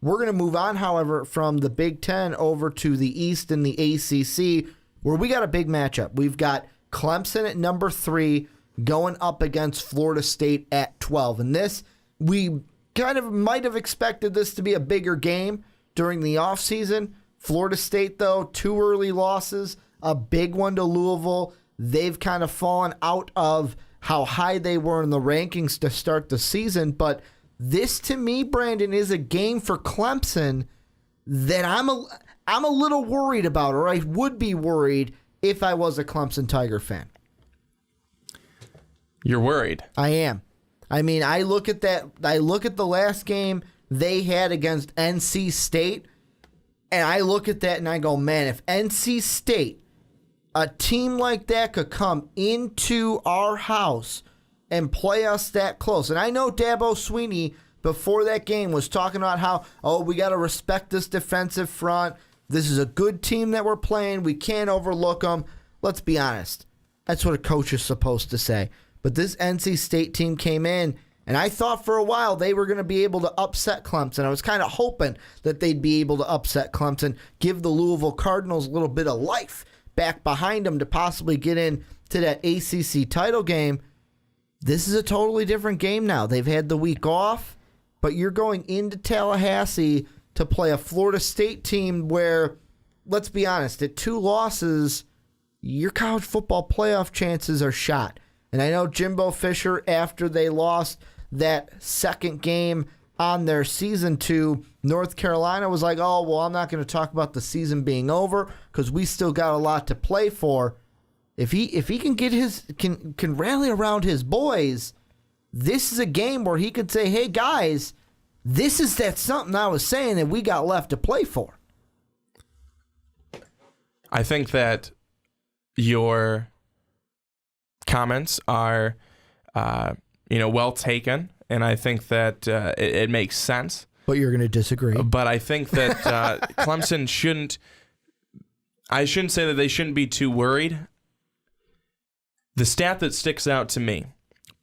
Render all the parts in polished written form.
We're going to move on, however, from the Big Ten over to the East and the ACC, where we got a big matchup. We've got Clemson at number 3 going up against Florida State at 12. And this, we kind of might have expected this to be a bigger game during the offseason. Florida State, though, 2 early losses, a big one to Louisville. They've kind of fallen out of how high they were in the rankings to start the season. But this, to me, Brandon, is a game for Clemson that I'm a little worried about, or I would be worried if I was a Clemson Tiger fan. You're worried? I am. I mean, I look at the last game they had against NC State, and I look at that and I go, man, if NC State, a team like that, could come into our house and play us that close. And I know Dabo Swinney, before that game, was talking about how, we got to respect this defensive front. This is a good team that we're playing. We can't overlook them. Let's be honest. That's what a coach is supposed to say. But this NC State team came in, and I thought for a while they were going to be able to upset Clemson. I was kind of hoping that they'd be able to upset Clemson, give the Louisville Cardinals a little bit of life back behind them to possibly get into that ACC title game. This is a totally different game now. They've had the week off, but you're going into Tallahassee to play a Florida State team where, let's be honest, at 2 losses, your college football playoff chances are shot. And I know Jimbo Fisher, after they lost that second game on their season to North Carolina, was like, I'm not going to talk about the season being over because we still got a lot to play for. If he can get can rally around his boys, this is a game where he could say, hey, guys, this is that something I was saying that we got left to play for. I think that your comments are, well taken, and I think that it makes sense. But you're going to disagree. But I think that Clemson shouldn't. I shouldn't say that they shouldn't be too worried. The stat that sticks out to me: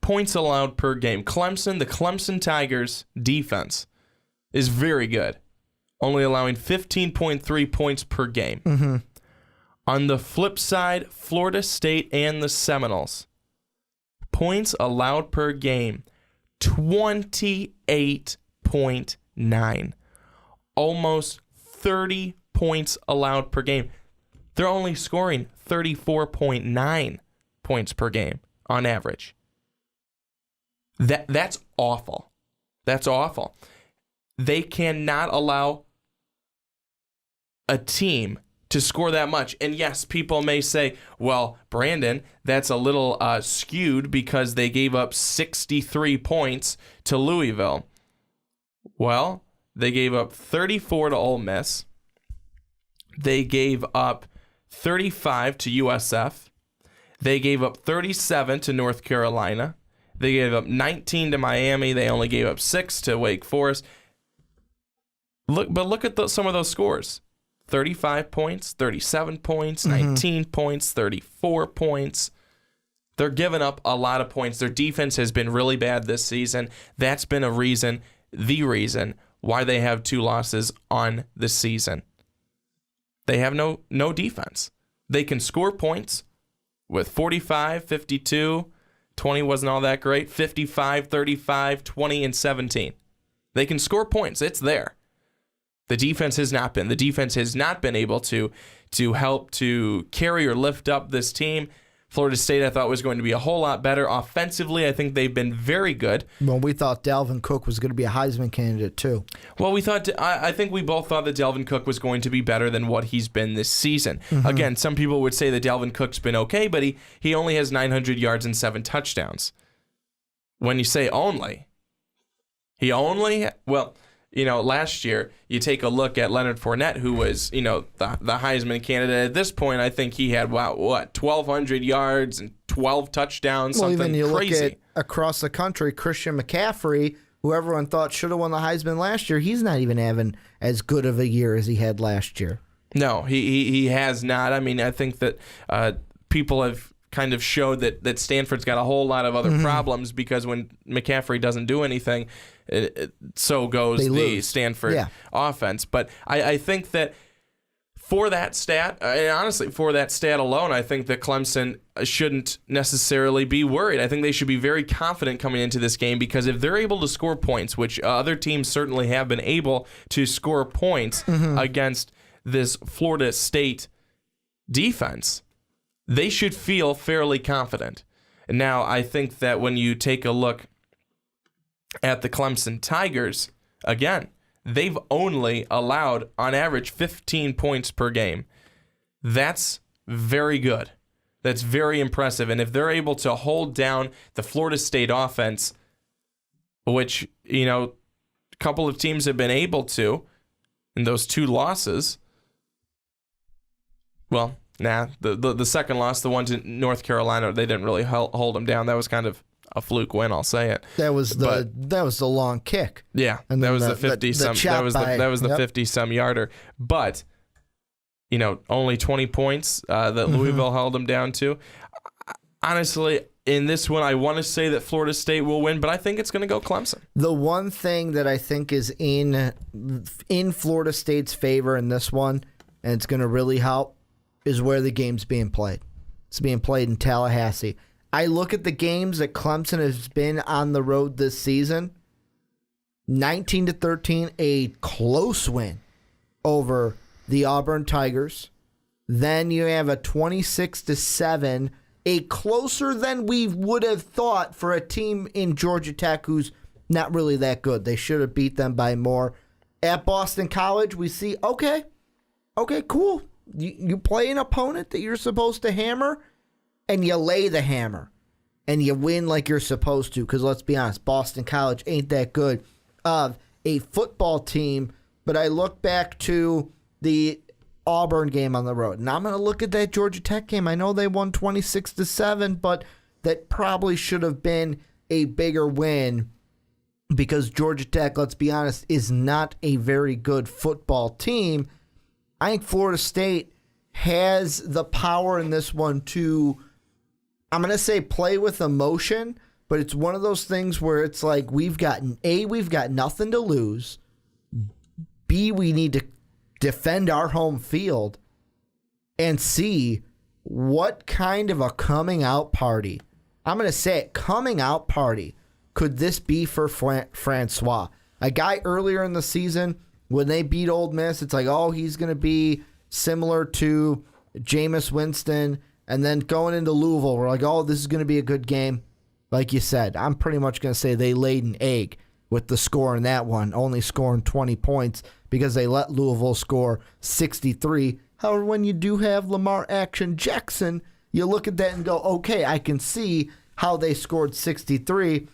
points allowed per game. The Clemson Tigers defense is very good, only allowing 15.3 points per game. Mm-hmm. On the flip side, Florida State and the Seminoles, points allowed per game, 28.9. Almost 30 points allowed per game. They're only scoring 34.9 points per game on average. That's awful. That's awful. They cannot allow a team to score that much. And yes, people may say, well, Brandon, that's a little skewed because they gave up 63 points to Louisville. Well, they gave up 34 to Ole Miss. They gave up 35 to USF. They gave up 37 to North Carolina. They gave up 19 to Miami. They only gave up 6 to Wake Forest. Look at some of those scores. 35 points, 37 points, 19 points, 34 points. They're giving up a lot of points. Their defense has been really bad this season. That's been the reason why they have 2 losses on the season. They have no defense. They can score points with 45, 52, 20 wasn't all that great, 55, 35, 20, and 17. They can score points. It's there. The defense has not been. The defense has not been able to help to carry or lift up this team. Florida State, I thought, was going to be a whole lot better. Offensively, I think they've been very good. Well, we thought Dalvin Cook was going to be a Heisman candidate, too. Well, I think we both thought that Dalvin Cook was going to be better than what he's been this season. Again, some people would say that Dalvin Cook's been okay, but he only has 900 yards and 7 touchdowns. When you say only, last year, you take a look at Leonard Fournette, who was, the Heisman candidate. At this point, I think he had, 1,200 yards and 12 touchdowns, something crazy. Well, even you look at across the country, Christian McCaffrey, who everyone thought should have won the Heisman last year, he's not even having as good of a year as he had last year. No, he has not. I mean, I think that people have kind of showed that Stanford's got a whole lot of other problems, because when McCaffrey doesn't do anything, so goes the Stanford offense. But I think that for that stat, and honestly, for that stat alone, I think that Clemson shouldn't necessarily be worried. I think they should be very confident coming into this game, because if they're able to score points, which other teams certainly have been able to score points against this Florida State defense, they should feel fairly confident. And now I think that when you take a look at the Clemson Tigers, again, they've only allowed, on average, 15 points per game. That's very good. That's very impressive. And if they're able to hold down the Florida State offense, which, a couple of teams have been able to in those 2 losses, well, the second loss, the one to North Carolina, they didn't really hold them down. That was kind of a fluke win, I'll say it. That was the long kick. Yeah, and that was the 50-some. That was the 50-some yarder. But only 20 points that Louisville held them down to. Honestly, in this one, I want to say that Florida State will win, but I think it's going to go Clemson. The one thing that I think is in Florida State's favor in this one, and it's going to really help, is where the game's being played. It's being played in Tallahassee. I look at the games that Clemson has been on the road this season. 19-13, a close win over the Auburn Tigers. Then you have a 26-7, a closer than we would have thought for a team in Georgia Tech who's not really that good. They should have beat them by more. At Boston College, we see, okay, cool. You play an opponent that you're supposed to hammer, and you lay the hammer, and you win like you're supposed to. Because let's be honest, Boston College ain't that good of a football team. But I look back to the Auburn game on the road, and I'm going to look at that Georgia Tech game. I know they won 26-7, but that probably should have been a bigger win, because Georgia Tech, let's be honest, is not a very good football team. I think Florida State has the power in this one to, I'm going to say, play with emotion, but it's one of those things where it's like we've got nothing to lose. B, we need to defend our home field. And C, what kind of a coming out party, I'm going to say it, coming out party, could this be for Francois? A guy earlier in the season, when they beat Ole Miss, it's like, oh, he's going to be similar to Jameis Winston. And then going into Louisville, we're like, oh, this is going to be a good game. Like you said, I'm pretty much going to say they laid an egg with the score in that one, only scoring 20 points because they let Louisville score 63. However, when you do have Lamar Action Jackson, you look at that and go, okay, I can see how they scored 63.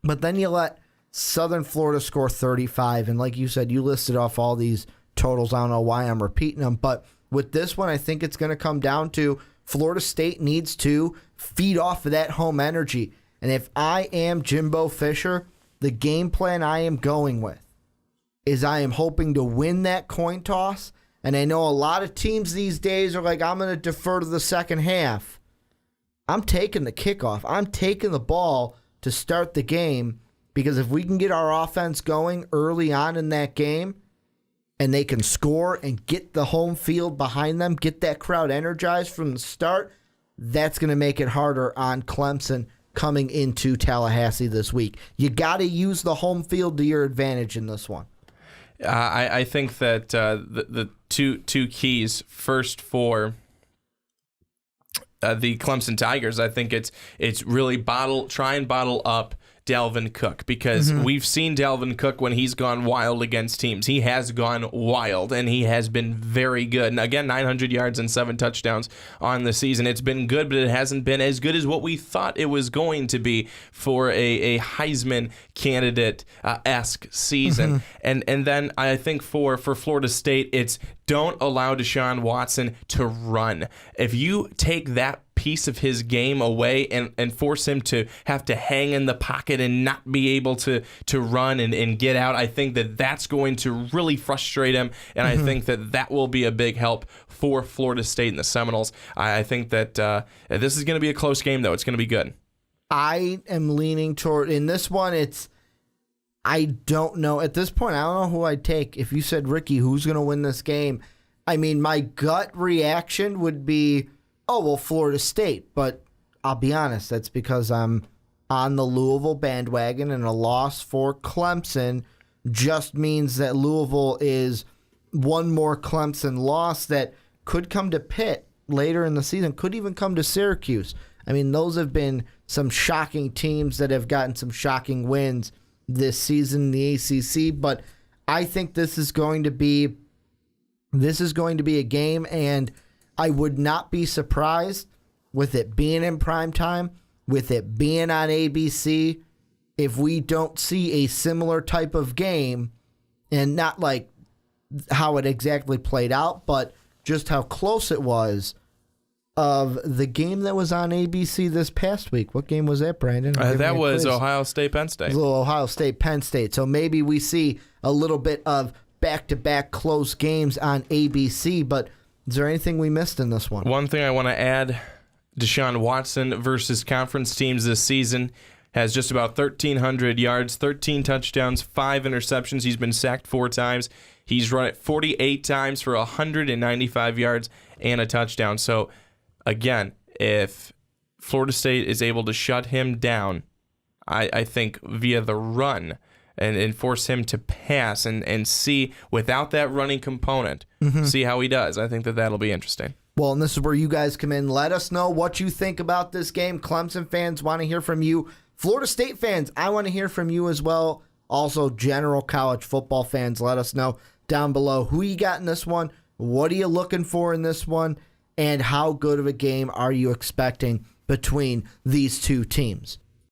But then you let Southern Florida score 35, and like you said, you listed off all these totals. I don't know why I'm repeating them, but with this one, I think it's going to come down to Florida State needs to feed off of that home energy. And if I am Jimbo Fisher, the game plan I am going with is I am hoping to win that coin toss. And I know a lot of teams these days are like, I'm going to defer to the second half. I'm taking the kickoff. I'm taking the ball to start the game. Because if we can get our offense going early on in that game, and they can score and get the home field behind them, get that crowd energized from the start, that's going to make it harder on Clemson coming into Tallahassee this week. You got to use the home field to your advantage in this one. I think that the two keys, first for the Clemson Tigers, I think it's really try and bottle up Dalvin Cook, because we've seen Dalvin Cook when he's gone wild against teams. He has gone wild, and he has been very good. And again, 900 yards and 7 touchdowns on the season. It's been good, but it hasn't been as good as what we thought it was going to be for a Heisman candidate-esque season. And then I think for Florida State, it's don't allow Deshaun Watson to run. If you take that piece of his game away and force him to have to hang in the pocket and not be able to run and get out, I think that that's going to really frustrate him, and I think that will be a big help for Florida State and the Seminoles. I think that this is going to be a close game, though. It's going to be good. I am leaning toward, in this one, I don't know. At this point, I don't know who I'd take. If you said, Ricky, who's going to win this game? I mean, my gut reaction would be, oh, well, Florida State. But I'll be honest, that's because I'm on the Louisville bandwagon, and a loss for Clemson just means that Louisville is one more Clemson loss that could come to Pitt later in the season, could even come to Syracuse. I mean, those have been some shocking teams that have gotten some shocking wins this season in the ACC, but I think this is going to be a game, and I would not be surprised with it being in prime time, with it being on ABC, if we don't see a similar type of game, and not like how it exactly played out, but just how close it was of the game that was on ABC this past week. What game was that, Brandon? That was Ohio State, Penn State. Little Ohio State, Penn State. So maybe we see a little bit of back-to-back close games on ABC, but is there anything we missed in this one? One thing I want to add, Deshaun Watson versus conference teams this season has just about 1,300 yards, 13 touchdowns, 5 interceptions. He's been sacked 4 times. He's run it 48 times for 195 yards and a touchdown. So, again, if Florida State is able to shut him down, I think via the run and force him to pass and see without that running component, see how he does. I think that that'll be interesting. Well, and this is where you guys come in. Let us know what you think about this game. Clemson fans want to hear from you. Florida State fans, I want to hear from you as well. Also, general college football fans, let us know down below who you got in this one. What are you looking for in this one? And how good of a game are you expecting between these two teams?